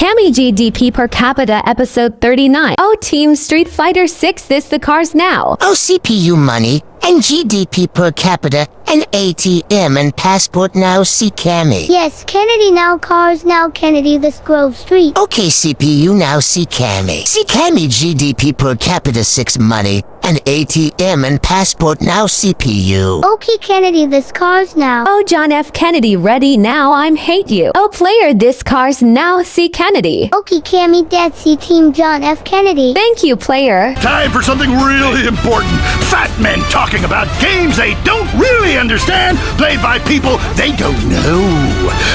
Cammy GDP per capita episode 39. Oh, Team Street Fighter 6 this the cars now. Oh, CPU money and GDP per capita and ATM and passport now see Cammy. Yes, Kennedy now cars now Kennedy this Grove Street. Okay, CPU now see Cammy. See Cammy GDP per capita 6 money and ATM and passport now CPU. Okay, Kennedy this cars now. Oh, John F. Kennedy ready now I'm hate you. Oh, player this cars now see Kennedy. Okay, Cammy Dad see Team John F. Kennedy. Thank you, player. Time for something really important. Fat men talking about games they don't really understand, played by people they don't know.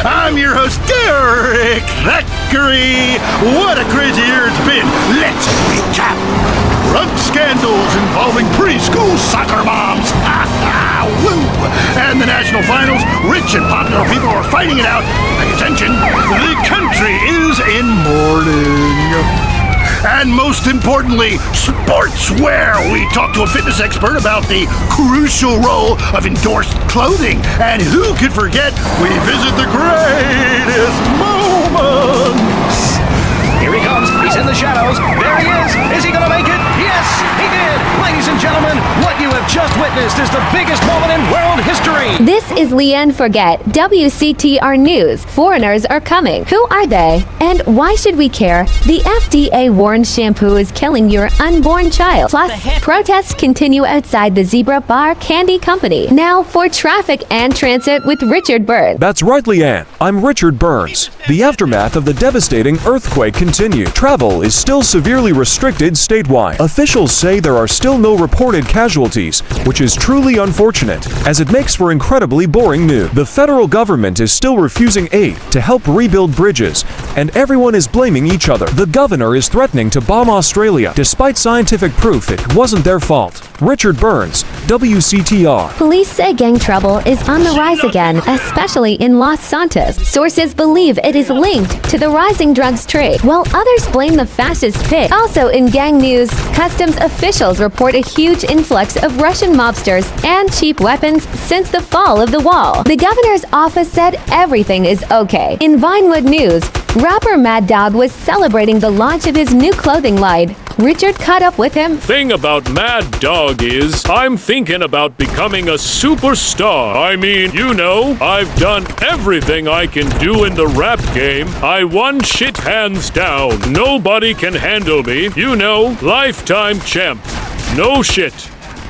I'm your host, Derek Thackeray. What a crazy year it's been. Let's recap. Drug scandals involving preschool soccer moms. Woo! And the national finals, rich and popular people are fighting it out. Pay attention, the country is in mourning. And most importantly, sportswear. We talked to a fitness expert about the crucial role of endorsed clothing. And who could forget, we visit the greatest moments. Here he comes. He's in the shadows. There he is. Is he going to make it? Yes, he did. Ladies and gentlemen, what you have just witnessed is the biggest moment in world history. This is Leanne Forget, WCTR News. Foreigners are coming. Who are they? And why should we care? The FDA warns shampoo is killing your unborn child. Plus, protests continue outside the Zebra Bar Candy Company. Now for traffic and transit with Richard Burns. That's right, Leanne. I'm Richard Burns. The aftermath of the devastating earthquake continues. Travel is still severely restricted statewide. Officials say there are still no reported casualties, which is truly unfortunate, as it makes for incredibly boring news. The federal government is still refusing aid to help rebuild bridges, and everyone is blaming each other. The governor is threatening to bomb Australia, despite scientific proof it wasn't their fault. Richard Burns, WCTR. Police say gang trouble is on the rise again, especially in Los Santos. Sources believe it is linked to the rising drugs trade, while others blame the fascist pig. Also in gang news, customs officials report a huge influx of Russian mobsters and cheap weapons since the fall of the wall. The governor's office said everything is okay. In Vinewood News, rapper Mad Dog was celebrating the launch of his new clothing line. Richard caught up with him. Thing about Mad Dog is, I'm thinking about becoming a superstar. I mean, you know, I've done everything I can do in the rap game. I won shit hands down. Nobody can handle me. You know, lifetime champ. No shit.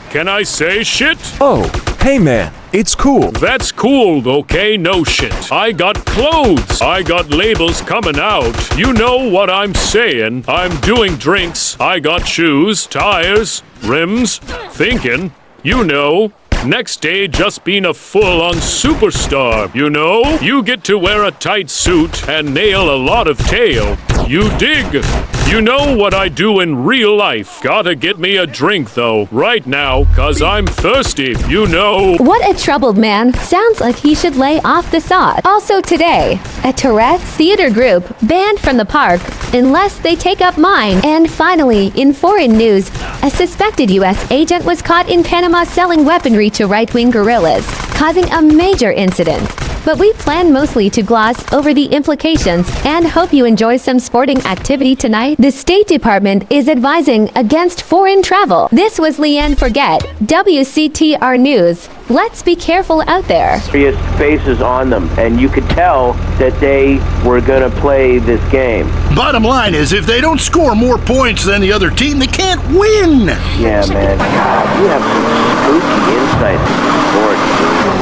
Can I say shit? Oh, hey man, it's cool. That's cool, okay? No shit. I got clothes. I got labels coming out. You know what I'm saying. I'm doing drinks. I got shoes, tires, rims, thinking. You know. Next day just being a full-on superstar, you know? You get to wear a tight suit and nail a lot of tail. You dig? You know what I do in real life. Gotta get me a drink though, right now, cause I'm thirsty, you know. What a troubled man. Sounds like he should lay off the sauce. Also today, a Tourette's theater group banned from the park unless they take up mine. And finally, in foreign news, a suspected U.S. agent was caught in Panama selling weaponry to right-wing guerrillas, causing a major incident. But we plan mostly to gloss over the implications and hope you enjoy some sporting activity tonight. The State Department is advising against foreign travel. This was Leanne Forget, WCTR News. Let's be careful out there. Serious faces on them, and you could tell that they were going to play this game. Bottom line is, if they don't score more points than the other team, they can't win. Yeah, man. God, you have some spooky insight into sports.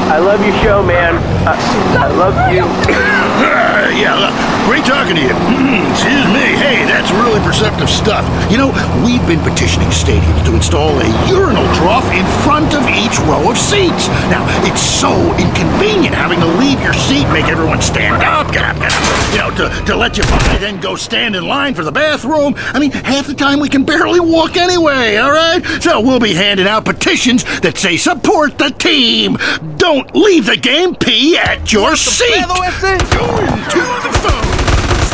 I love your show, man. I love you. Yeah, great talking to you. Excuse me. Hey, that's really perceptive stuff. You know, we've been petitioning stadiums to install a urinal trough in front of each row of seats. Now, it's so inconvenient having to leave your seat, make everyone stand up, get up, you know, to let you by, then go stand in line for the bathroom. I mean, half the time we can barely walk anyway, all right? So we'll be handing out petitions that say support the team. Don't leave the game pee at your seat. Going to the phone.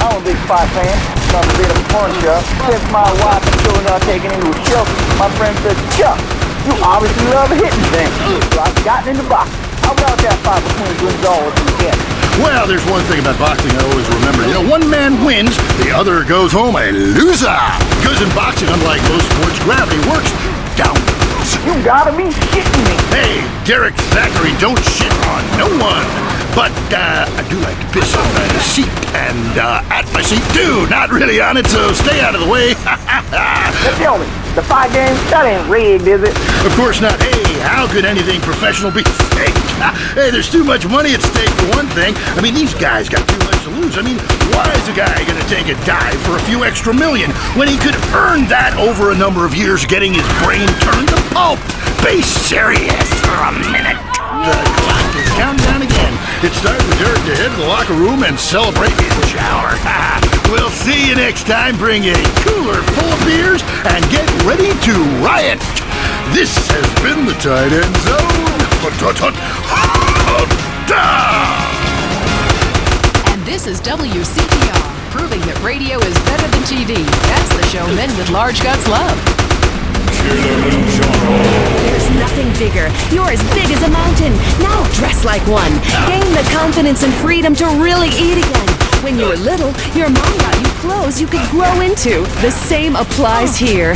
I'm a big fight fan. Not a bit of a porn shop. Since my wife and children are taken into a shelter, my friend said, Chuck, you obviously love hitting things. So I've gotten in the box. I How about that fight between Gonzalez and Ken? Well, there's one thing about boxing I always remember. You know, one man wins, the other goes home a loser. Because in boxing, unlike most sports, gravity works downwards. You gotta be shitting me. Hey, Derek Thackeray, don't shit on no one. But I do like to piss on my seat and at my seat too. Not really on it, so stay out of the way. Now tell me, the fight game, that ain't rigged, is it? Of course not. Hey, how could anything professional be fake? Hey, there's too much money at stake for one thing. I mean, these guys got too much to lose. I mean, why is a guy gonna take a dive for a few extra million when he could earn that over a number of years getting his brain turned to pulp? Be serious for a minute. The clock is counting down again. It's time for Derek to head to the locker room and celebrate in the shower. We'll see you next time. Bring a cooler full of beers and get ready to riot. This has been the Tight End Zone. And this is WCTR, proving that radio is better than TV. That's the show men with large guts love. There's nothing bigger. You're as big as a mountain. Now dress like one. Gain the confidence and freedom to really eat again. When you were little, your mom got you clothes you could grow into. The same applies here.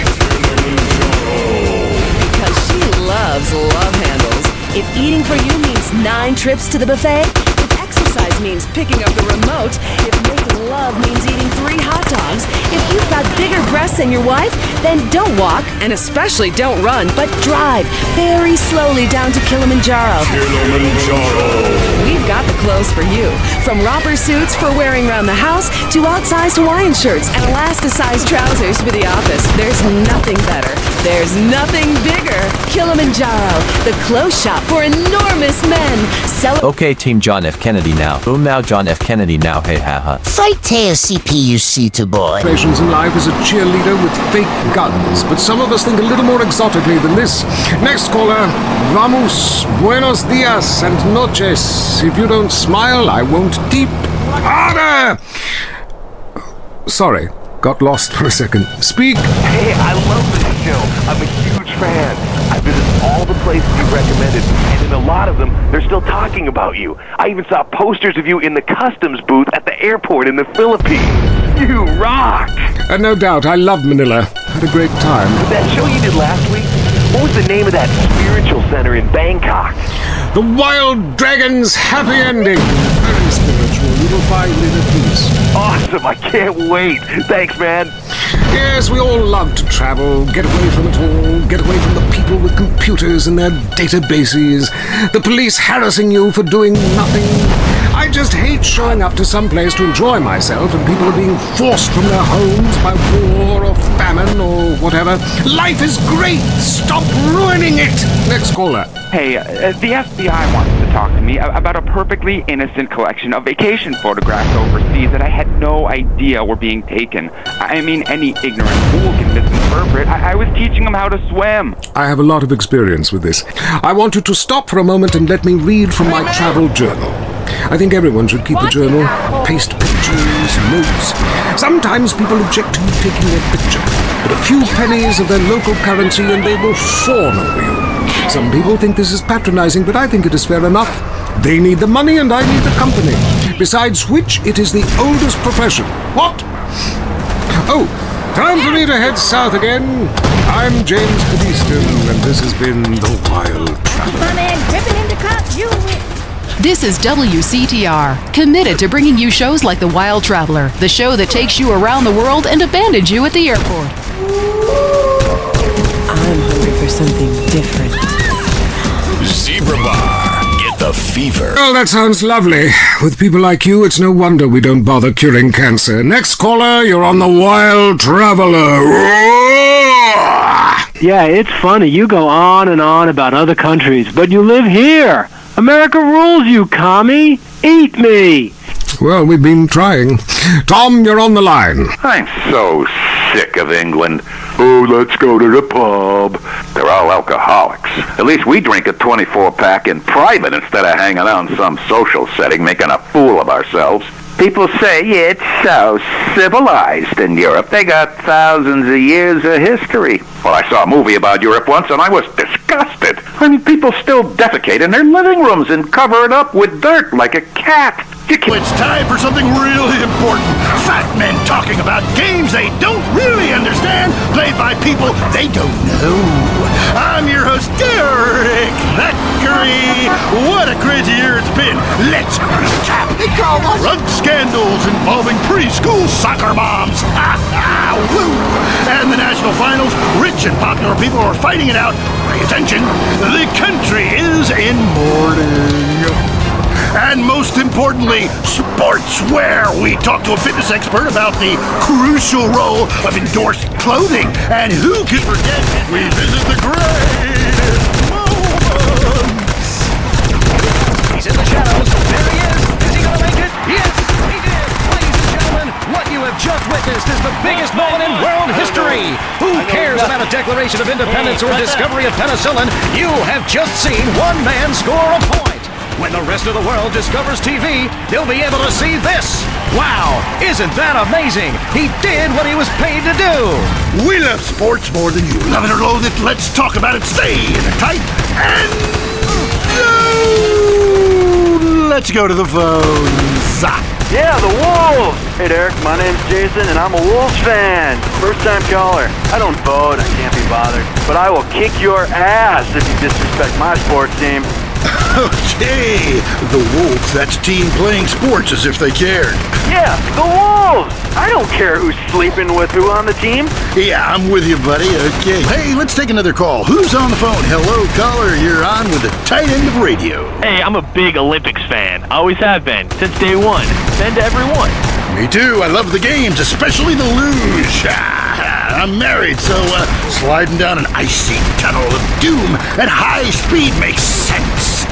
Because she loves love handles. If eating for you means 9 trips to the buffet, if exercise means picking up the remote, if making love means eating 3 hot dogs, if you've got bigger breasts than your wife, then don't walk, and especially don't run, but drive very slowly down to Kilimanjaro. We've got the clothes for you. From romper suits for wearing around the house to outsized Hawaiian shirts and elasticized trousers for the office. There's nothing better. There's nothing bigger. Kilimanjaro, the clothes shop for enormous men. Okay, Team John F. Kennedy now. Boom now, John F. Kennedy now. Hey, haha. Fight Teo CPUC to boy. Situations in life as a cheerleader with fake guns, but some of us think a little more exotically than this. Next caller, vamos, buenos dias and noches. If you don't smile, I won't deep. Harder! Sorry, got lost for a second. Speak. Hey, I love this show. I'm a huge fan. I visited all the places you recommended, and in a lot of them, they're still talking about you. I even saw posters of you in the customs booth at the airport in the Philippines. You rock! No doubt, I love Manila. Had a great time. That show you did last week? What was the name of that spiritual center in Bangkok? The Wild Dragon's Happy Ending. Very spiritual. You will find inner peace. Awesome, I can't wait. Thanks, man. Yes, we all love to travel, get away from it all, get away from the people with computers and their databases, the police harassing you for doing nothing. I just hate showing up to some place to enjoy myself and people are being forced from their homes by war or famine or whatever. Life is great! Stop ruining it! Next caller. Hey, the FBI wants to talk to me about a perfectly innocent collection of vacation photographs overseas that I had no idea were being taken. I mean, any ignorant fool can misinterpret. I was teaching them how to swim. I have a lot of experience with this. I want you to stop for a moment and let me read from my travel journal. I think everyone should keep a journal. Paste pictures, notes. Sometimes people object to you taking their picture, but a few pennies of their local currency and they will fawn over you. Some people think this is patronizing, but I think it is fair enough. They need the money and I need the company. Besides which, it is the oldest profession. What? Oh, time for me to head south again. I'm James Pedeaston, and this has been The Wild Traveler. My man gripping into cops, you win. This is WCTR, committed to bringing you shows like The Wild Traveler, the show that takes you around the world and abandons you at the airport. I'm hungry for something different. Zebra Bar, get the fever. Well, that sounds lovely. With people like you, it's no wonder we don't bother curing cancer. Next caller, you're on The Wild Traveler. Yeah, it's funny. You go on and on about other countries, but you live here. America rules, you commie. Eat me. Well, we've been trying. Tom, you're on the line. I'm so sick of England. Oh, let's go to the pub. They're all alcoholics. At least we drink a 24-pack in private instead of hanging out in some social setting making a fool of ourselves. People say it's so civilized in Europe. They got thousands of years of history. Well, I saw a movie about Europe once and I was disgusted. disgusted. I mean, people still defecate in their living rooms and cover it up with dirt like a cat. It's time for something really important. Fat men talking about games they don't really understand, played by people they don't know. I'm your host, Derek Thackeray. What a crazy year it's been. Let's recap. Drug scandals involving preschool soccer moms. Woo! And the national finals, rich and popular people are fighting it out. Pay attention. The country is in mourning. And most importantly, sportswear. We talk to a fitness expert about the crucial role of endorsed clothing. And who can forget, we visit the greatest moments. He's in the shadows. There he is. Is he going to make it? Yes, he did. Ladies and gentlemen, what you have just witnessed is the biggest moment in world history. Who cares about a Declaration of Independence or a discovery of penicillin? You have just seen one man score a point. When the rest of the world discovers TV, they'll be able to see this. Wow, isn't that amazing? He did what he was paid to do. We love sports more than you. Love it or loathe it, let's talk about it. Stay in it tight and go. Let's go to the phones. Yeah, the Wolves! Hey Derek, my name's Jason and I'm a Wolves fan. First time caller. I don't vote, I can't be bothered. But I will kick your ass if you disrespect my sports team. Okay, the Wolves, that's a team playing sports as if they cared. Yeah, the Wolves! I don't care who's sleeping with who on the team. Yeah, I'm with you, buddy. Okay. Hey, let's take another call. Who's on the phone? Hello, caller. You're on with the tight end of radio. Hey, I'm a big Olympics fan. Always have been, since day one. Been to every one. Me too. I love the games, especially the luge. I'm married, so sliding down an icy tunnel of doom at high speed makes sense.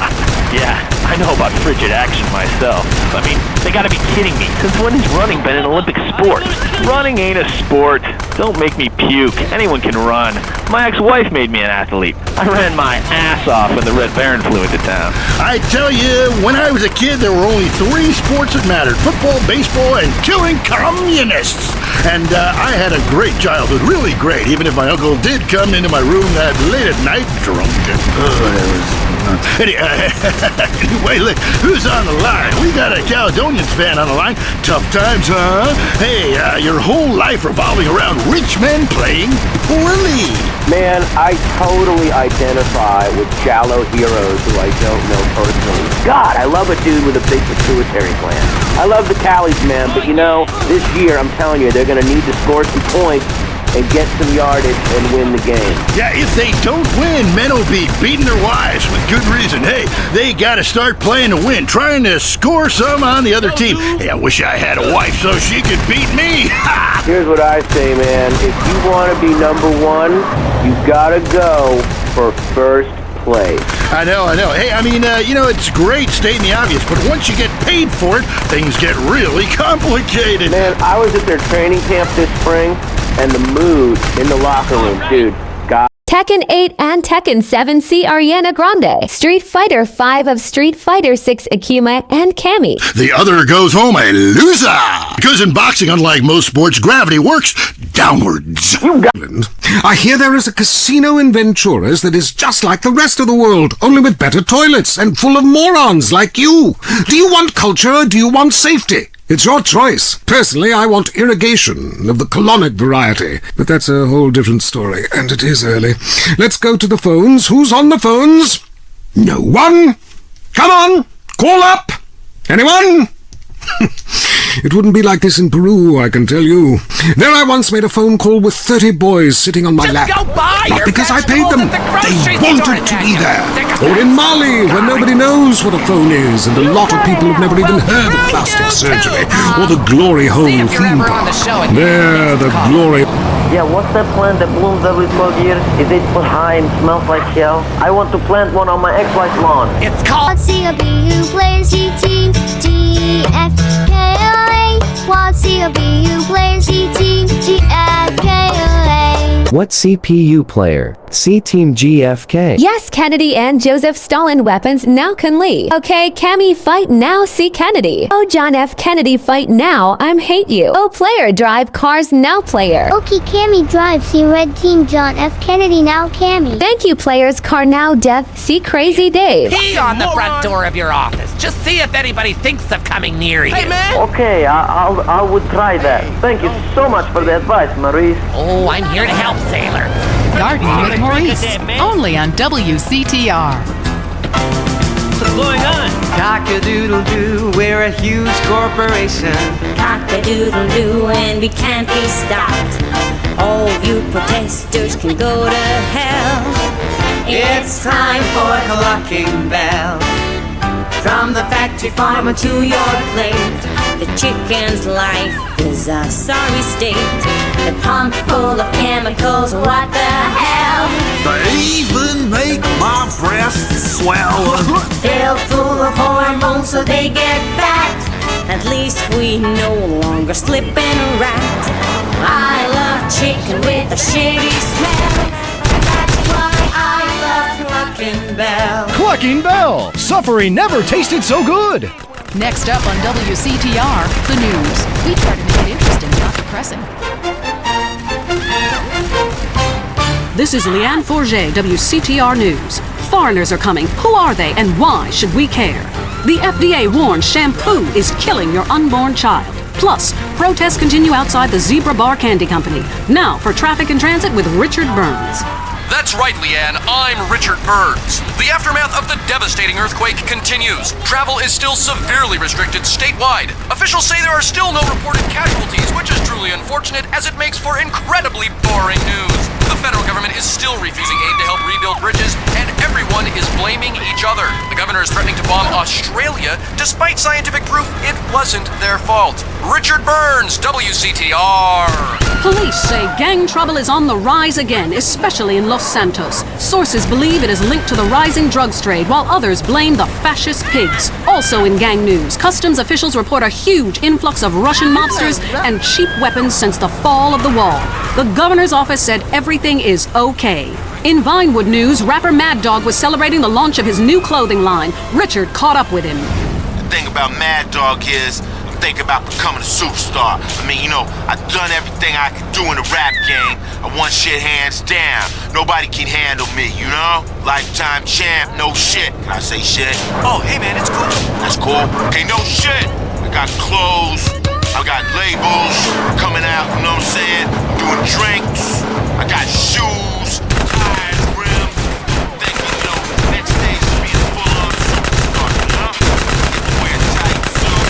Yeah, I know about frigid action myself. I mean, they gotta be kidding me. Since when has running been an Olympic sport? Running ain't a sport. Don't make me puke. Anyone can run. My ex-wife made me an athlete. I ran my ass off when the Red Baron flew into town. I tell you, when I was a kid, there were only 3 sports that mattered. Football, baseball, and killing communists. And I had a great childhood, really great, even if my uncle did come into my room that late at night drunk. Anyway, look, who's on the line? We got a Caledonians fan on the line. Tough times, huh? Hey, your whole life revolving around rich men playing poorly. Man, I totally identify with shallow heroes who I don't know personally. God, I love a dude with a big pituitary gland. I love the Callies, man, but you know, this year, I'm telling you, they're going to need to score some points and get some yardage and win the game. Yeah, if they don't win, men will be beating their wives with good reason. Hey, they got to start playing to win, trying to score some on the other team. Hey, I wish I had a wife so she could beat me. Here's what I say, man. If you want to be number one, you got to go for first place. I know. Hey, I mean, you know, it's great stating the obvious, but once you get paid for it, things get really complicated. Man, I was at their training camp this spring, and the mood in the locker room, dude, God. Tekken 8 and Tekken 7 see Ariana Grande. Street Fighter 5 of Street Fighter 6 Akuma and Cammy. The other goes home a loser. Because in boxing, unlike most sports, gravity works downwards. I hear there is a casino in Ventura's that is just like the rest of the world, only with better toilets and full of morons like you. Do you want culture or do you want safety? It's your choice. Personally, I want irrigation of the colonic variety. But that's a whole different story, and it is early. Let's go to the phones. Who's on the phones? No one? Come on! Call up! Anyone? It wouldn't be like this in Peru, I can tell you. There I once made a phone call with 30 boys sitting on my lap. Not because I paid them. They wanted to be there. Or in Mali, where nobody knows what a phone is, and a lot of people have never even heard of plastic surgery, or the Glory Hole theme park. There, the Glory... Yeah, what's that plant that blooms every 12 years? Is it high and smells like hell? I want to plant one on my ex-wife's lawn. It's called CLB, who plays CT, GFKLA. What's CLB, who plays CT, GFKLA. What CPU player? C Team GFK. Yes, Kennedy and Joseph Stalin weapons now can leave. Okay, Cammy fight now, C Kennedy. Oh, John F. Kennedy fight now, I'm hate you. Oh, player drive cars now, player. Okay, Cammy drive, see red team John F. Kennedy now, Cammy. Thank you, players car now, death, see crazy Dave. Key on the front door of your office. Just see if anybody thinks of coming near you. Hey, man! Okay, I would try that. Thank you so much for the advice, Maurice. Oh, I'm here to help, sailor. Gardening with Maurice, only on WCTR. What's going on? Cock-a-doodle-doo, we're a huge corporation. Cock-a-doodle-doo, and we can't be stopped. All you protesters can go to hell. It's time for Clucking Bell. From the factory farmer to your plate, the chicken's life is a sorry state. They're pumped full of chemicals, what the hell? They even make my breasts swell. Filled full of hormones so they get fat. At least we no longer slip in a rat. I love chicken with a shitty smell. That's why I love Clucking Bell. Clucking Bell! Suffering never tasted so good! Next up on WCTR, the news. We try to make it interesting, not depressing. This is Leanne Forget, WCTR News. Foreigners are coming. Who are they and why should we care? The FDA warns shampoo is killing your unborn child. Plus, protests continue outside the Zebra Bar Candy Company. Now for Traffic and Transit with Richard Burns. That's right, Leanne. I'm Richard Burns. The aftermath of the devastating earthquake continues. Travel is still severely restricted statewide. Officials say there are still no reported casualties, which is truly unfortunate as it makes for incredibly boring news. The federal government is still refusing aid to help rebuild bridges, and everyone is blaming each other. The governor is threatening to bomb Australia, despite scientific proof it wasn't their fault. Richard Burns, WCTR. Police say gang trouble is on the rise again, especially in Los Santos. Sources believe it is linked to the rising drugs trade, while others blame the fascist pigs. Also in gang news, customs officials report a huge influx of Russian mobsters and cheap weapons since the fall of the wall. The governor's office said everything is okay. In Vinewood news, rapper Mad Dog was celebrating the launch of his new clothing line. Richard caught up with him. The thing about Mad Dog is, think about becoming a superstar. I mean, you know, I've done everything I could do in the rap game. I won shit hands down. Nobody can handle me, you know? Lifetime champ, no shit. Can I say shit? Oh, hey man, it's cool. That's cool. Hey, no shit. I got clothes. I got labels coming out, you know what I'm saying? I'm doing drinks. I got shoes, tires, rims. Thinking, you know, next stage is being a full-on superstar, you know? Wear tight suit,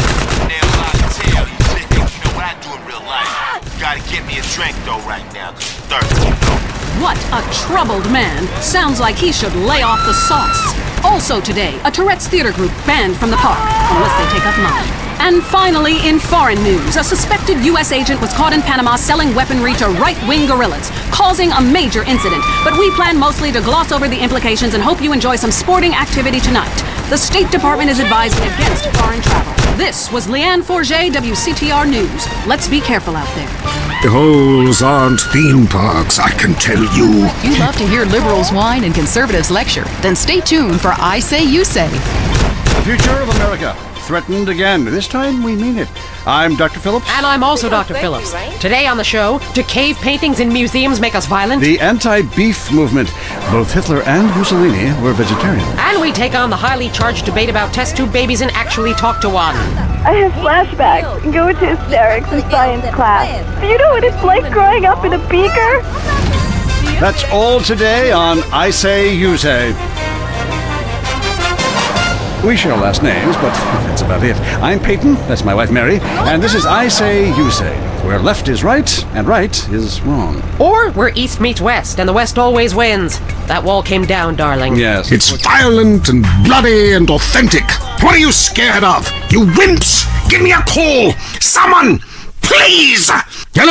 nail lock tail, you know what I do in real life. Gotta get me a drink though right now, 'cause I'm thirsty, you know? What a troubled man. Sounds like he should lay off the sauce. Also today, a Tourette's theater group banned from the park, unless they take up money. And finally, in foreign news, a suspected U.S. agent was caught in Panama selling weaponry to right-wing guerrillas, causing a major incident. But we plan mostly to gloss over the implications and hope you enjoy some sporting activity tonight. The State Department is advising against foreign travel. This was Leanne Forget, WCTR News. Let's be careful out there. Holes aren't theme parks, I can tell you. You love to hear liberals whine and conservatives lecture. Then stay tuned for I Say, You Say. The future of America. Threatened again. This time we mean it. I'm Dr. Phillips. And I'm also Dr. Phillips. Today on the show, do cave paintings in museums make us violent? The anti-beef movement. Both Hitler and Mussolini were vegetarian. And we take on the highly charged debate about test tube babies and actually talk to one. I have flashbacks and go into hysterics in science class. Do you know what it's like growing up in a beaker? That's all today on I Say, You Say. We share last names, but that's about it. I'm Peyton, that's my wife Mary, and this is I Say, You Say, where left is right and right is wrong. Or where east meets west and the west always wins. That wall came down, darling. Yes. It's violent and bloody and authentic. What are you scared of? You wimps! Give me a call! Someone! Please! Hello!